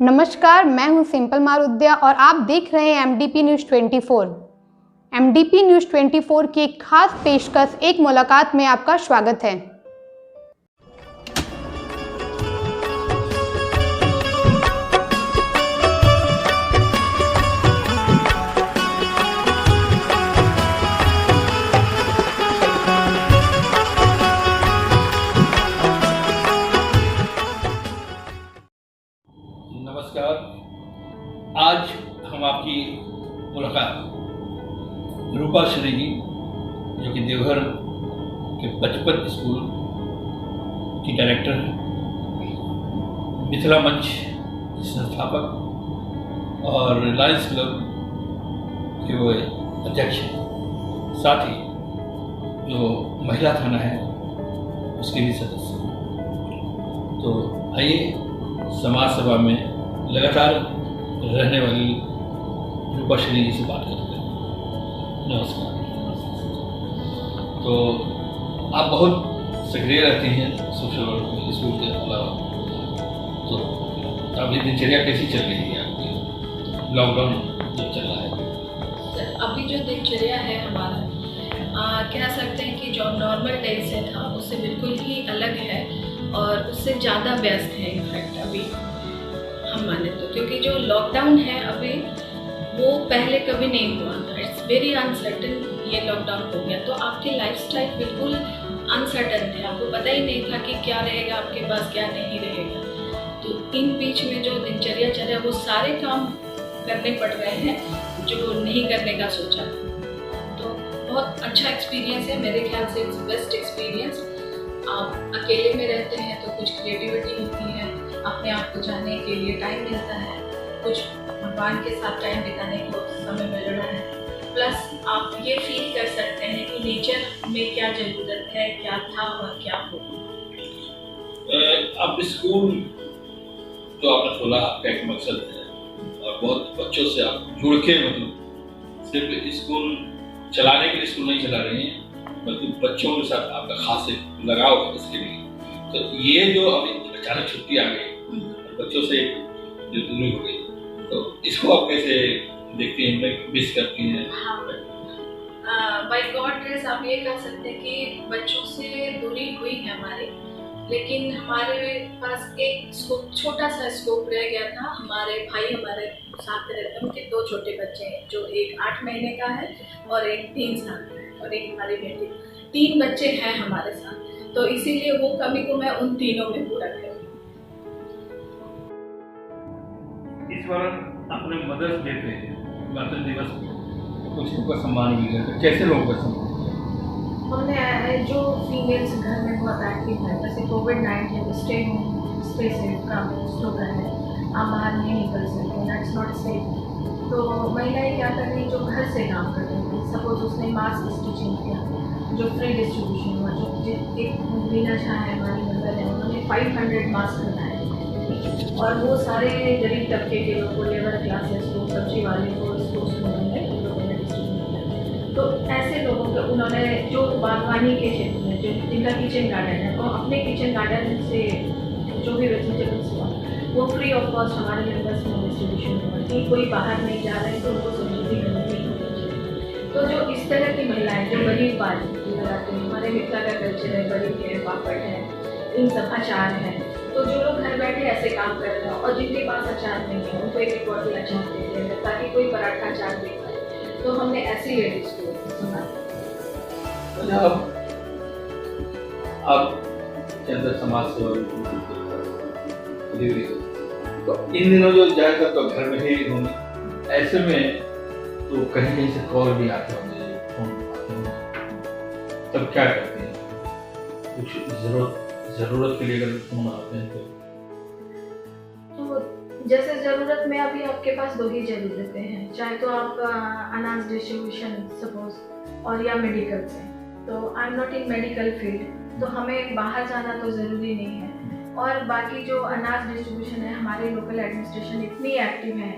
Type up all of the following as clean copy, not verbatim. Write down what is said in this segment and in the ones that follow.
नमस्कार, मैं हूं सिंपल मारुद्या और आप देख रहे हैं एमडीपी न्यूज़ 24। एमडीपी न्यूज़ 24 की एक खास पेशकश एक मुलाकात में आपका स्वागत है। नमस्कार। आज हम आपकी मुलाकात रूपा श्री जी, जो कि देवघर के बचपन स्कूल की डायरेक्टर हैं, मिथिला मंच के संस्थापक और लायंस क्लब के वो अध्यक्ष हैं, साथ ही जो महिला थाना है उसके भी सदस्य हैं। तो आइए समाज सेवा में लगातार रहने वाली रूपा श्री जी से बात करते हैं। नमस्कार। तो आप बहुत सक्रिय रहती हैं सोशल वर्क में, स्कूल के अलावा, तो अभी दिनचर्या कैसी चल रही है आपकी, लॉकडाउन जब चल रहा है? अभी जो दिनचर्या है हमारा, कह सकते हैं कि जो नॉर्मल डे से था उससे बिल्कुल ही अलग है और उससे ज़्यादा व्यस्त है। इनफैक्ट अभी हम माने तो, क्योंकि जो लॉकडाउन है अभी वो पहले कभी नहीं हुआ था। इट्स वेरी अनसर्टन ये लॉकडाउन हो गया, तो आपकी लाइफस्टाइल बिल्कुल अनसर्टन थे। आपको पता ही नहीं था कि क्या रहेगा आपके पास, क्या नहीं रहेगा। तो इन बीच में जो दिनचर्या चल रहा है वो सारे काम करने पड़ रहे हैं जो नहीं करने का सोचा। तो बहुत अच्छा एक्सपीरियंस है, मेरे ख्याल से इट्स बेस्ट एक्सपीरियंस। आप अकेले में रहते हैं तो कुछ क्रिएटिविटी होती है, अपने आप को जानने के लिए टाइम मिलता है, कुछ भगवान के साथ टाइम बिताने को समय मिल रहा है। प्लस आप ये फील कर सकते हैं कि नेचर में क्या ज़रूरत है, क्या था और क्या होगा। आप स्कूल जो आपने खोला, आपका एक मकसद है और बहुत बच्चों से आप जुड़ के, मतलब सिर्फ स्कूल चलाने के लिए स्कूल नहीं चला रही हैं, बल्कि बच्चों के साथ आपका खास एक लगाव है इसके लिए। तो ये जो अभी अचानक छुट्टी आ गई और बच्चों से जो दूरी हो गई, तो इसको आप कैसे देखती हैं, मिस करती हैं? बाय गॉड ग्रेस आप ये कह सकते हैं कि बच्चों से दूरी हुई है हमारी, लेकिन हमारे पास एक छोटा सा स्कोप रह गया था। हमारे भाई हमारे साथ रहते हैं, उनके 2 छोटे बच्चे हैं, जो एक 8 महीने का है और एक 3 साल का है और एक हमारी बेटी। 3 बच्चे हैं हमारे साथ, तो इसीलिए वो कमी को मैं उन तीनों में पूरा करूँ। इस बार अपने मदर्स डे पे, मातृ दिवस पे कुछ लोगों का सम्मान भी है, तो कैसे लोगों का सम्मान? हमने जो फीमेल्स घर में बहुत एक्टिव है, जैसे कोविड-19 स्टे होम स्टे सेफ का स्लोगन है, आप बाहर नहीं निकल सकते, दैट्स नॉट सेफ। तो महिलाएं क्या कर रही, जो घर से काम कर रही थी, सपोज उसने मास्क स्टिचिंग किया, जो फ्री डिस्ट्रीब्यूशन हुआ, जो एक मीना शाह है हमारी मेंबर है, उन्होंने 500 मास्क बनाए और वो सारे गरीब तबके के लोगों को, लेबर क्लासेस को, सब्जी वाले को, स्कूल्स में लोगों ने डिस्ट्रीब्यूट किया। तो ऐसे लोगों को उन्होंने, जो बागवानी के क्षेत्र में, जो जिनका किचन गार्डन है, तो अपने किचन गार्डन से जो भी वेजिटेबल्स हुआ वो फ्री ऑफ कॉस्ट हमारे मेंबर्स में डिस्ट्रीब्यूशन हुआ कि कोई बाहर नहीं जा रहे तो उनको समृद्धि मिलती है। तो जो इस तरह की महिलाएं जो गरीब बाजी लगाते हैं, हमारे मिथिला का कल्चर है, बड़ी है, पापड़ है, इन सब अचार है, तो जो लोग घर बैठे ऐसे काम कर रहे हैं और जिनके पास अचार नहीं है उनको एक बॉटल अचार दे दें ताकि कोई पराठा अचार दे पाए। तो हमने ऐसी लेडीज को संभाला। अब चंद्र समाज सेवा तो इन दिनों जो ज़्यादातर तो घर में ही होंगे, ऐसे में तो कहीं कहीं से कॉल भी आते होंगे, फोन आते होंगे, तब क्या करते हैं? कुछ ज़रूरत के लिए अगर फोन आते हैं तो जैसे ज़रूरत में अभी आपके पास 2 ही ज़रूरतें हैं, चाहे तो आप अनाज डिस्ट्रीब्यूशन सपोज और या मेडिकल से। तो I am not in medical field, तो हमें बाहर जाना तो ज़रूरी नहीं है। और बाकी जो अनाज डिस्ट्रीब्यूशन है, हमारे लोकल एडमिनिस्ट्रेशन इतनी एक्टिव है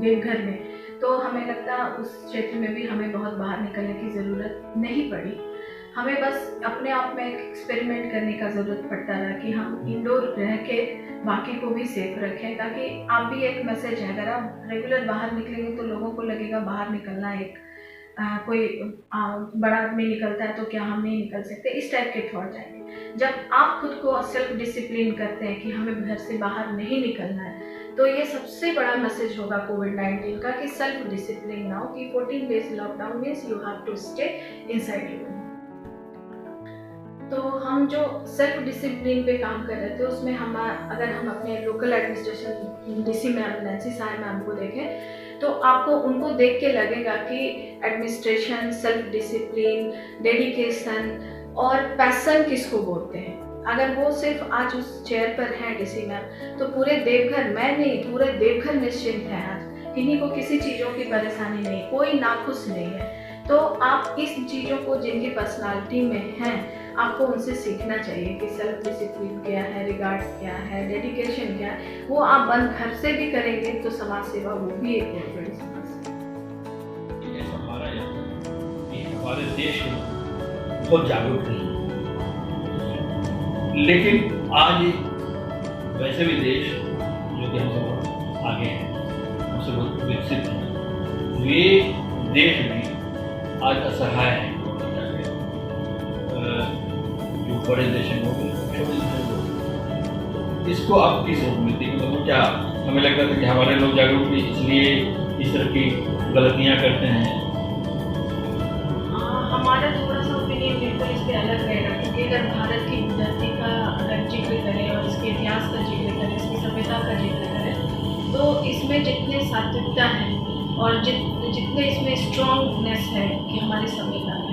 देवघर में, तो हमें लगता है उस क्षेत्र में भी हमें बहुत बाहर निकलने की ज़रूरत नहीं पड़ी। हमें बस अपने आप में एक एक्सपेरिमेंट करने का ज़रूरत पड़ता है कि हम इंडोर रह के बाकी को भी सेफ रखें, ताकि आप भी एक मैसेज है, अगर आप रेगुलर बाहर निकलेंगे तो लोगों को लगेगा बाहर निकलना एक कोई बड़ा आदमी निकलता है तो क्या हम नहीं निकल सकते, इस टाइप के थॉट आएंगे। जब आप खुद को सेल्फ डिसिप्लिन करते हैं कि हमें घर से बाहर नहीं निकलना है, तो ये सबसे बड़ा मैसेज होगा कोविड-19 का कि सेल्फ डिसिप्लिन नाउ, कि 14 days lockdown means you have to stay inside your home. तो हम जो सेल्फ डिसिप्लिन पे काम कर रहे थे उसमें हम अगर हम अपने local administration DC ma'am Nancy साहब मैम को देखें तो आपको उनको देख के लगेगा कि एडमिनिस्ट्रेशन, सेल्फ डिसिप्लिन, डेडिकेशन और पैशन किसको बोलते हैं। अगर वो सिर्फ आज उस चेयर पर हैं डीसी मैम, तो पूरे देवघर, मैं नहीं पूरे देवघर निश्चिंत है आज, किन्हीं को किसी चीज़ों की परेशानी नहीं, कोई नाखुश नहीं है। तो आप इस चीज़ों को जिनकी पर्सनालिटी में हैं आपको उनसे सीखना चाहिए कि सेल्फ डिसिप्लिन क्या है, रिगार्ड क्या है, डेडिकेशन क्या है। वो आप बंद घर से भी करेंगे तो समाज सेवा वो भी एक बहुत बड़ी समाज सेवा। ऐसा माना जाता है कि हमारे देश में बहुत जागरूक नहीं, लेकिन आज वैसे भी देश जो कि हमसे बहुत आगे हैं, हमसे बहुत विकसित हैं, वे देश भी आज असहाय हैं। जो बड़े देश हैं वो छोटे देश हैं, इसको आप किस रूप में देखिए, मतलब क्या हमें लगता था कि हमारे लोग जागरूक भी इसलिए इस तरह की गलतियाँ करते हैं? हमारा थोड़ा सा ओपिनियन बिल्कुल इस पर अलग रहेगा, क्योंकि अगर भारत की धरती का अगर जिक्र करें और इसके इतिहास का जिक्र करें, इसकी सभ्यता का जिक्र करें, तो इसमें जितने सात्विकता है और जितने इसमें स्ट्रॉन्गनेस है कि हमारी सभ्यता में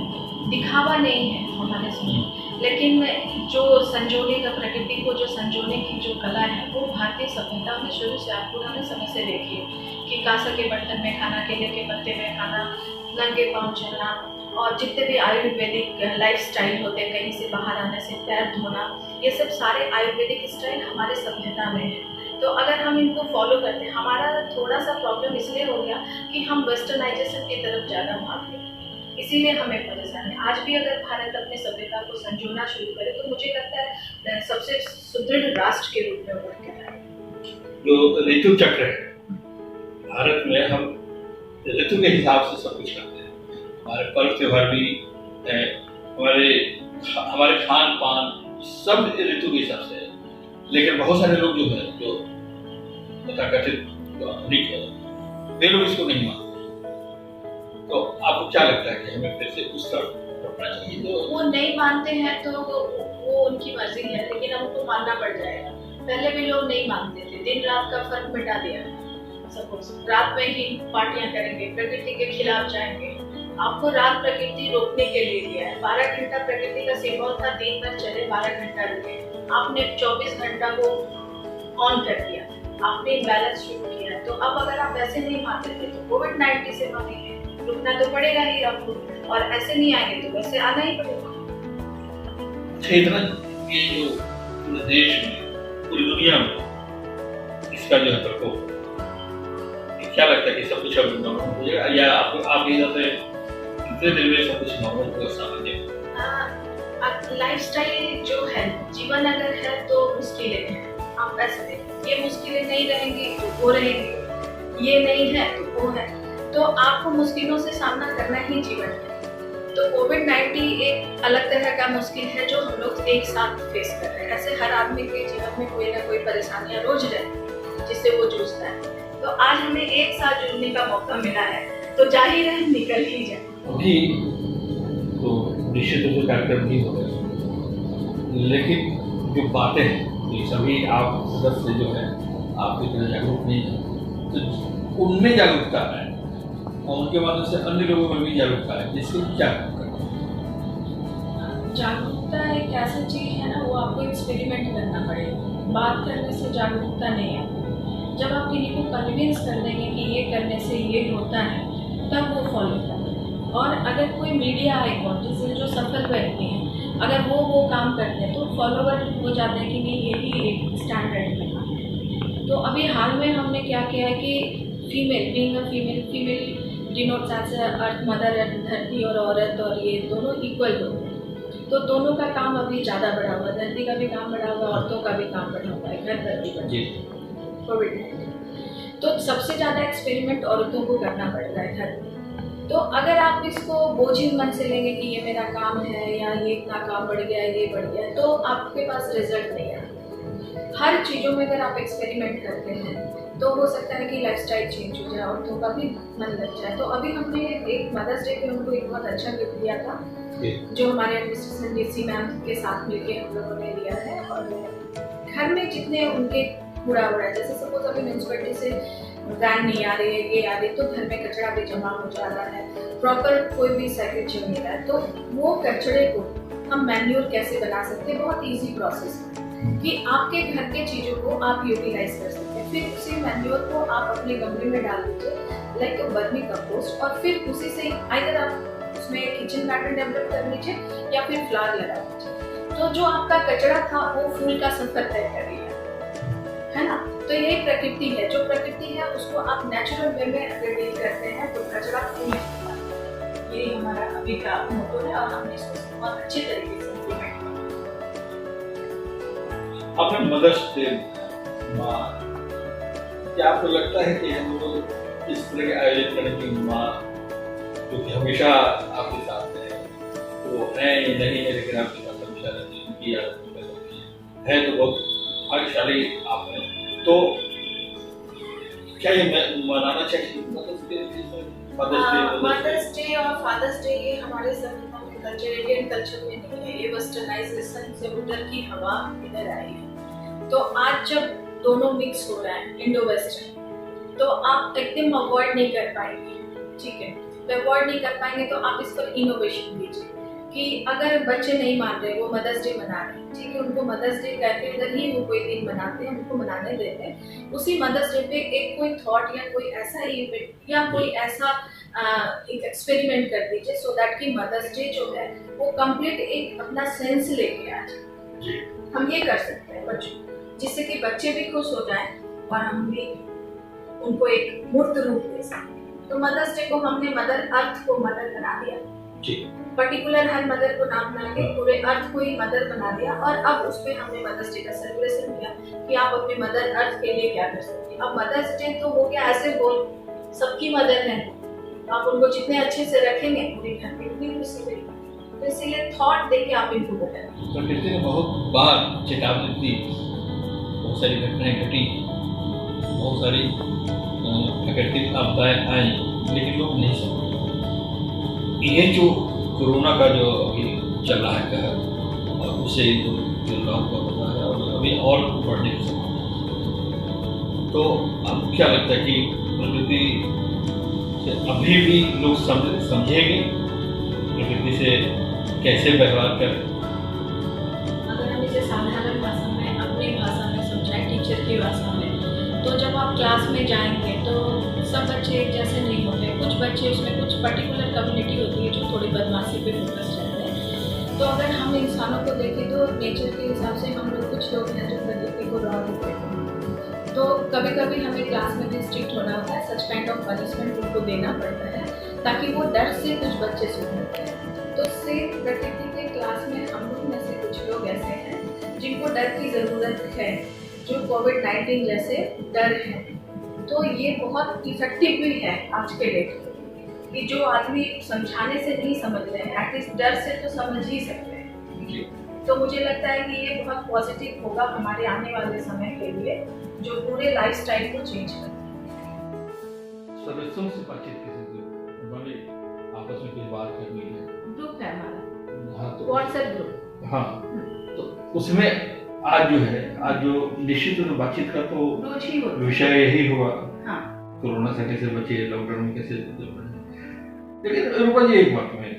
दिखावा नहीं है हमारे समय, लेकिन जो संजोने का, प्रकृति को जो संजोने की जो कला है वो भारतीय सभ्यता में शुरू से आप पुराने समय से देखिए कि कांसा के बर्तन में खाना, केले के पत्ते में खाना, नंगे पाँव चलना, और जितने भी आयुर्वेदिक लाइफस्टाइल होते हैं, कहीं से बाहर आने से पैर धोना, ये सब सारे आयुर्वेदिक स्टाइल हमारे सभ्यता में है। तो अगर हम इनको फॉलो करते हैं, हमारा थोड़ा सा प्रॉब्लम इसलिए हो गया कि हम वेस्टर्नाइजेशन की तरफ ज़्यादा भाग गए, इसीलिए हमें परेशानी। आज भी अगर भारत अपने सभ्यता को संजोना शुरू करे तो मुझे लगता है सबसे सुदृढ़ राष्ट्र के रूप में उभर के आए। जो ऋतु चक्र है भारत में, हम ऋतु के हिसाब से सब कुछ करते हैं। हमारे पर्व त्योहार भी है, हमारे खान पान सब ऋतु के हिसाब से है, लेकिन बहुत सारे लोग जो है, जो तथाकथित आधुनिक है, वे लोग इसको नहीं मानते। तो आपको क्या लगता है कि हमें फिर से उस तरफ रखना चाहिए? तो वो नहीं मानते हैं तो वो उनकी मर्जी है, लेकिन अब उनको मानना पड़ जाएगा। पहले भी लोग नहीं मानते थे, दिन रात का फर्क मिटा दिया। सपोज रात में ही पार्टियां करेंगे, प्रकृति के खिलाफ जाएंगे। आपको रात प्रकृति रोकने के लिए दिया है, 12 घंटा प्रकृति का सिंबल था, दिन भर चले 12 घंटा रुके, आपने 24 घंटा को ऑन कर दिया, आपने बैलेंस शुरू किया। तो अब अगर आप ऐसे नहीं मानते थे तो कोविड-19 से मानेंगे, रुकना तो पड़ेगा ही आपको, और ऐसे नहीं आएंगे तो वैसे आना ही पड़ेगा। इतना ये जो पूरे देश में, पूरी दुनिया में इसका जो है प्रकोप, क्या लगता है कि सब कुछ अब नॉर्मल हो जाएगा, या आपके हिसाब से कितने दिन में सब कुछ नॉर्मल होगा, सामान्य? लाइफस्टाइल जो है, जीवन अगर है तो मुश्किलें हैं, आप ऐसे देखिए, ये मुश्किलें नहीं रहेंगी तो वो रहेंगी, ये नहीं है तो वो है, तो आपको मुश्किलों से सामना करना ही जीवन है। तो कोविड-19 एक अलग तरह का मुश्किल है जो हम लोग एक साथ फेस कर रहे हैं। ऐसे हर आदमी के जीवन में कोई ना कोई परेशानियां रोज रहती जिससे वो जूझता है। तो आज हमें एक साथ जुड़ने का मौका मिला है, तो जाहिर है निकल ही जाए। अभी तो निश्चित रूप से कार्यक्रम भी हो गए, लेकिन जो बातें हैं ये सभी आप सदस्य जो है आपकी तरह जागरूक नहीं है, तो उनमें जागरूकता है और उनके माध्यम से अन्य लोगों में भी जागरूकता है, जिसके क्या करना है? जागरूकता एक ऐसी चीज़ है ना, वो आपको एक्सपेरिमेंट करना पड़ेगा। बात करने से जागरूकता नहीं आती। जब आप किसी को कन्विंस कर देंगे कि ये करने से ये होता है, तब वो फॉलो करें। और अगर कोई मीडिया आइकॉन जिससे जो सफल व्यक्ति हैं, अगर वो काम करते हैं तो फॉलोवर हो जाते हैं कि नहीं, ये भी एक स्टैंडर्ड है। तो अभी हाल में हमने क्या किया है कि female, being a female denotes as earth mother, धरती और औरत, और ये दोनों इक्वल होते हैं। तो दोनों का काम अभी ज़्यादा बढ़ा हुआ है, धरती का भी काम बढ़ा हुआ है, औरतों का भी काम बढ़ा हुआ है, घर पर भी बढ़ा हुआ है कोविड। तो सबसे ज़्यादा एक्सपेरिमेंट औरतों को करना पड़ रहा है घर में। तो अगर आप इसको बोझिल मन से लेंगे कि ये मेरा काम है या ये इतना काम बढ़ गया है, ये बढ़ गया है, तो आपके पास रिजल्ट नहीं है। हर चीज़ों में अगर आप एक्सपेरिमेंट करते हैं तो हो सकता है कि लाइफस्टाइल चेंज हो जाए, औरतों का भी मन लग जाए। तो अभी हमने एक मदर्स डे पे उनको एक बहुत अच्छा गिफ्ट दिया था, जो हमारे एडमिनिस्ट्रेशन डीसी मैम के साथ मिलके हम लोगों ने लिया है। और घर में जितने उनके कूड़ा उड़ा है, जैसे सपोज अभी म्यूनसिपलिटी से वैन नहीं आ रही है, ये आ रही है, तो घर में कचरा भी जमा हो जा रहा है, प्रॉपर कोई भी साइकिल चल नहीं रहा है। तो वो कचरे को हम मैन्योर कैसे बना सकते हैं, बहुत ईजी प्रोसेस है कि आपके घर के चीज़ों को आप यूटिलाइज कर सकते हैं। फिर उसी मैन्योर को आप अपने गमले में डाल दीजिए, लाइक वर्मी कंपोस्ट, और फिर उसी से आइदर आप उसमें किचन गार्डन डेवलप कर लीजिए या फिर फ्लावर लगा दीजिए। तो जो आपका कचरा था वो फूल का सफर तय कर लिया है ना। तो ये प्रकृति है, जो प्रकृति है उसको आप नेचुरल वे में अगर डील करते हैं तो कचरा फूल है। यही हमारा अभी का मोटो है और हमने इसको बहुत अच्छे तरीके से इम्प्लीमेंट किया। आपने मदर्स डे, क्या आपको लगता है कि हम लोग इस तरह के आयोजन करने की माँ जो कि हमेशा आपके साथ है, वो है या नहीं है, लेकिन आपके साथ हमेशा रहती है तो बहुत भाग्यशाली आप हैं। तो क्या ये मनाना चाहिए मदर्स डे और फादर्स डे? ये हमारे संविधान में कल्चर, इंडियन कल्चर में नहीं है, ये वेस्टर्नाइजेशन से उधर की हवा इधर आई है। तो आज जब दोनों मिक्स हो रहा है, इंडो वेस्टर्न, तो आप एकदम अवॉइड नहीं कर पाएंगे, ठीक है। तो अवॉइड नहीं कर पाएंगे तो आप इस पर इनोवेशन दीजिए कि अगर बच्चे नहीं मान रहे, वो मदर्स डे मना रहे हैं, ठीक है, उनको मदर्स डे कहते हैं, ही वो कोई दिन मनाते हैं, उनको मनाने देते हैं। उसी मदर्स डे पे एक कोई थॉट या कोई ऐसा इवेंट या कोई ऐसा एक्सपेरिमेंट कर दीजिए, सो दैट कि मदर्स डे जो है वो कंप्लीट एक अपना सेंस लेके आ जाए। हम ये कर सकते हैं बच्चों, जिससे कि बच्चे भी खुश हो जाएं और हम भी उनको एक मूर्त रूप दे सकें। तो मदर्स डे को हमने मदर अर्थ को मदर बना दिया, पर्टिकुलर हर मदर को नाम बना के पूरे अर्थ को ही मदर बना दिया। और अब उस पर हमने मदर्स डे का सेलिब्रेशन किया कि आप अपने मदर अर्थ के लिए क्या कर सकते हैं। अब मदर्स डे तो हो गया, ऐसे बोल सबकी मदर है, आप उनको जितने अच्छे से रखेंगे पूरे घर में उतनी खुशी मिलेगी। तो इसीलिए थॉट देके आप इनको बताएं। प्रकृति ने बहुत बार चेतावनी दी, बहुत सारी घटनाएं घटी, बहुत सारी प्राकृतिक आपदाएं आई, लेकिन लोग नहीं समझे। ये जो कोरोना का जो अभी चल रहा है कहर, और उससे जो लॉकडाउन का पता है और अभी और बढ़ने की संभावना, तो अब क्या लगता है कि प्रकृति से अभी भी लोग समझेंगे प्रकृति से कैसे व्यवहार करें? अगर हम इसे साधारण भाषा में, अपनी भाषा में समझाएं, टीचर की भाषा में, तो जब आप क्लास में जाएंगे तो सब बच्चे एक जैसे नहीं होते। कुछ बच्चे, उसमें कुछ पर्टिकुलर कम्युनिटी होती है जो थोड़ी बदमाशी पे फोकस रहते हैं। तो अगर हम इंसानों को देखें तो नेचर के हिसाब से हम लोग, कुछ लोग हैं जो प्रकृति को रॉ देते हैं। तो कभी कभी हमें क्लास में भी स्ट्रिक्ट होना होता है, सच काइंड ऑफ पनिशमेंट उनको देना पड़ता है ताकि वो डर से कुछ बच्चे सुधरते हैं। तो सेम प्रकृति के क्लास में हम लोग में से कुछ लोग ऐसे हैं जिनको डर की ज़रूरत है, जो कोविड-19 जैसे डर है। तो ये बहुत इफेक्टिव भी है आज के डेट में कि जो आदमी समझाने से नहीं समझ रहे हैं, एटलीस्ट डर से तो समझ ही सकते हैं। तो मुझे लगता है कि ये बहुत पॉजिटिव होगा हमारे आने वाले समय के लिए, जो पूरे लाइफस्टाइल को चेंज करेगा। सदस्यों से बातचीत कैसे आपस में कुछ बात करनी है, ग्रुप है हमारा, हाँ, तो व्हाट्सएप ग्रुप, हाँ, तो उसमें आज जो है, आज जो निश्चित रूप से बातचीत का तो रोज ही होता है, विषय यही हुआ, हाँ, कोरोना से कैसे बचे, लॉकडाउन में कैसे बचे। लेकिन रूपा जी, एक बात मैं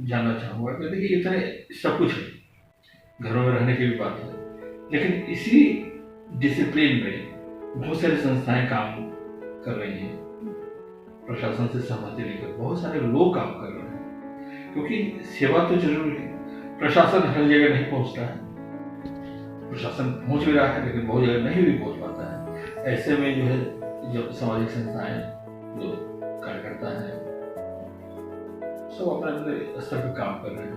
जानना चाहूँगा कि देखिए इतने सब कुछ है, घरों में रहने की भी बात है, लेकिन इसी डिसिप्लिन में बहुत सारी संस्थाएं काम कर रही हैं, प्रशासन से सहमति लेकर बहुत सारे लोग काम कर रहे हैं, क्योंकि सेवा तो जरूरी है। प्रशासन हर जगह नहीं पहुँचता है, प्रशासन पहुँच भी रहा है लेकिन बहुत जगह नहीं भी पहुँच पाता है। ऐसे में जो है, जो सामाजिक संस्थाएं, जो कार्यकर्ता हैं, सब अपने अपने स्तर पर काम कर रहे हैं।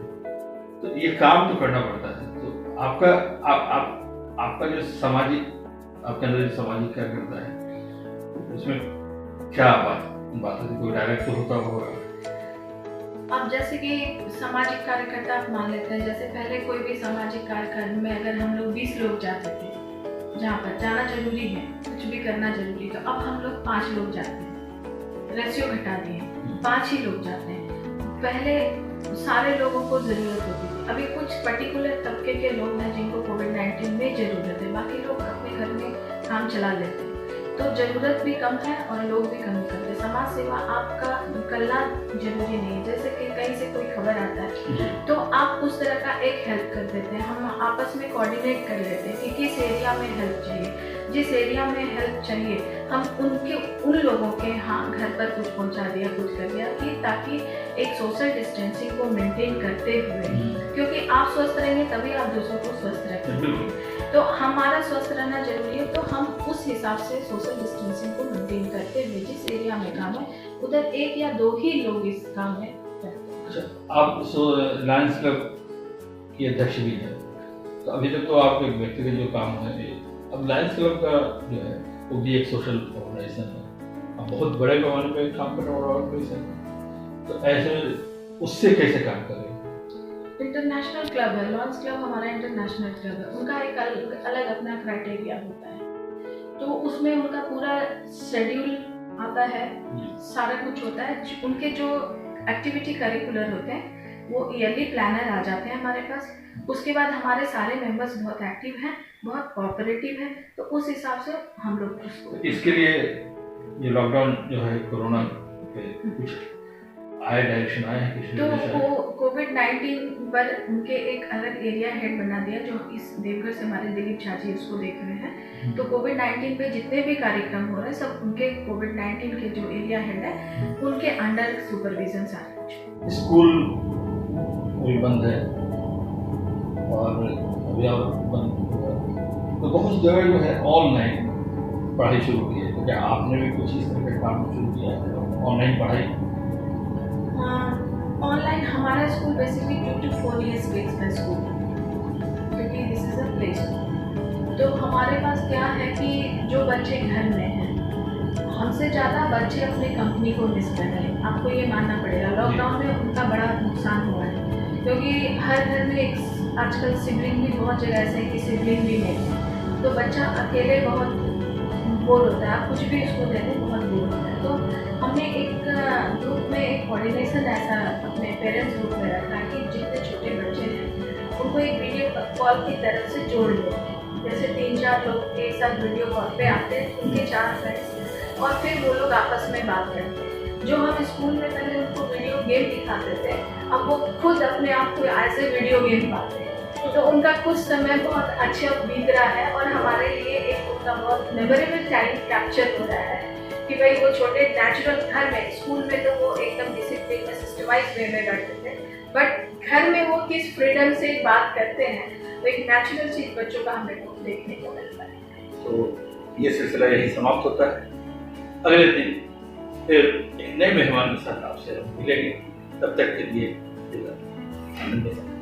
तो ये काम तो करना पड़ता है। तो आपका जो सामाजिक, आपके अंदर जो सामाजिक क्या करता है, उसमें क्या बात है? कोई डायरेक्ट तो होता होगा। अब जैसे कि सामाजिक कार्यकर्ता आप मान लेते हैं, जैसे पहले कोई भी सामाजिक कार्यक्रम में अगर हम लोग 20 लोग जाते थे, जहाँ पर जाना जरूरी है, कुछ भी करना जरूरी, तो अब हम लोग 5 लोग जाते हैं, रेशियो घटा दिए, 5 ही लोग जाते हैं। पहले सारे लोगों को ज़रूरत होती थी, अभी कुछ पर्टिकुलर तबके के लोग हैं जिनको कोविड-19 में ज़रूरत है, बाकी लोग अपने घर में काम चला लेते हैं। तो ज़रूरत भी कम है और लोग भी कम करते हैं। समाज सेवा आपका निकलना जरूरी नहीं है, जैसे कि कहीं से कोई खबर आता है तो आप उस तरह का एक हेल्प कर देते हैं, हम आपस में कोऑर्डिनेट कर लेते हैं कि किस एरिया में हेल्प चाहिए, जिस एरिया में हेल्प चाहिए हम उन लोगों के घर पर कुछ पहुंचा दिया, कुछ कर दिया, कि ताकि एक सोशल डिस्टेंसिंग को मेंटेन करते हुए, क्योंकि आप स्वस्थ रहेंगे तभी आप दूसरों को स्वस्थ रखेंगे। तो हमारा स्वस्थ रहना जरूरी है, तो हम उस हिसाब से सोशल डिस्टेंसिंग को मेंटेन करते हुए जिस एरिया में काम है उधर 1 या 2 ही लोग इस काम में करते हैं। अच्छा, आप लायंस क्लब की अध्यक्ष भी हैं, तो अभी तक तो आपके व्यक्तिगत जो काम है, अब लायंस क्लब का जो है वो भी एक सोशल ऑर्गेनाइजेशन है, अब बहुत बड़े पैमाने पे काम करने वाला ऑर्गेनाइजेशन है, तो ऐसे उससे कैसे काम करें? इंटरनेशनल क्लब है, लॉयंस क्लब हमारा इंटरनेशनल क्लब है, उनका एक अलग अपना क्राइटेरिया होता है, तो उसमें उनका पूरा शेड्यूल आता है, सारा कुछ होता है। उनके जो एक्टिविटी करिकुलर होते हैं वो ईयरली प्लानर आ जाते हैं हमारे पास। उसके बाद हमारे सारे मेंबर्स बहुत एक्टिव हैं, बहुत कोऑपरेटिव हैं, तो उस हिसाब से हम लोग उसको, इसके लिए ये लॉकडाउन जो है कोरोना पे कुछ आए डायरेक्शन आए हैं, तो वो कोविड-19 पर उनके एक अलग एरिया हेड बना दिया, जो इस देवघर से हमारे दिलीप झा जी उसको देख रहे हैं। तो कोविड-19 पे जितने भी कार्यक्रम हो रहे हैं सब उनके कोविड-19 के जो एरिया हेड है उनके अंडर सुपरविजन सारे। स्कूल अभी बंद है और अभी और बंद हुआ, तो बहुत जगह जो है ऑनलाइन पढ़ाई शुरू की है, तो क्या आपने भी कुछ इस तरह का काम शुरू किया है, ऑनलाइन पढ़ाई? ऑनलाइन हमारा school basically 2 to 4 years base का स्कूल, क्योंकि this is a play school. तो हमारे पास क्या है कि जो बच्चे घर में हैं, हमसे ज़्यादा बच्चे अपने कंपनी को मिस कर रहे हैं, आपको ये मानना पड़ेगा। लॉकडाउन में उनका बड़ा नुकसान हुआ है, क्योंकि हर घर में एक आजकल सिबलिंग भी बहुत जगह ऐसे है कि सिबलिंग भी नहीं है, तो बच्चा अकेले बहुत बोर होता है, आप कुछ भी उसको दे दें बहुत बोर होता है। तो हमने एक ग्रुप में एक कोऑर्डिनेशन ऐसा अपने पेरेंट्स ग्रुप में रखा कि जितने छोटे बच्चे हैं उनको एक वीडियो कॉल की तरफ से जोड़ लो, जैसे 3-4 लोग एक साथ वीडियो कॉल पे आते हैं, उनके 4 फ्रेंड्स, और फिर वो लोग आपस में बात करते हैं। जो हम स्कूल में पहले उनको वीडियो गेम दिखाते थे, अब वो खुद अपने आप को ऐसे वीडियो गेम पाते हैं, तो उनका कुछ समय बहुत अच्छा बीत रहा है और हमारे लिए एक उनका बहुत मेमोरेबल टाइम कैप्चर हो रहा है कि भाई वो छोटे नेचुरल घर में, स्कूल में तो वो एकदम डिसिप्लिन में सिस्टमाइज वे में करते थे, बट घर में वो किस फ्रीडम से बात करते हैं, तो एक नेचुरल चीज बच्चों का हमें देखने को मिलता है। तो ये सिलसिला यही समाप्त होता है, अगले दिन फिर एक नए मेहमान के साथ आपसे मिलेंगे, तब तक के लिए आनंद।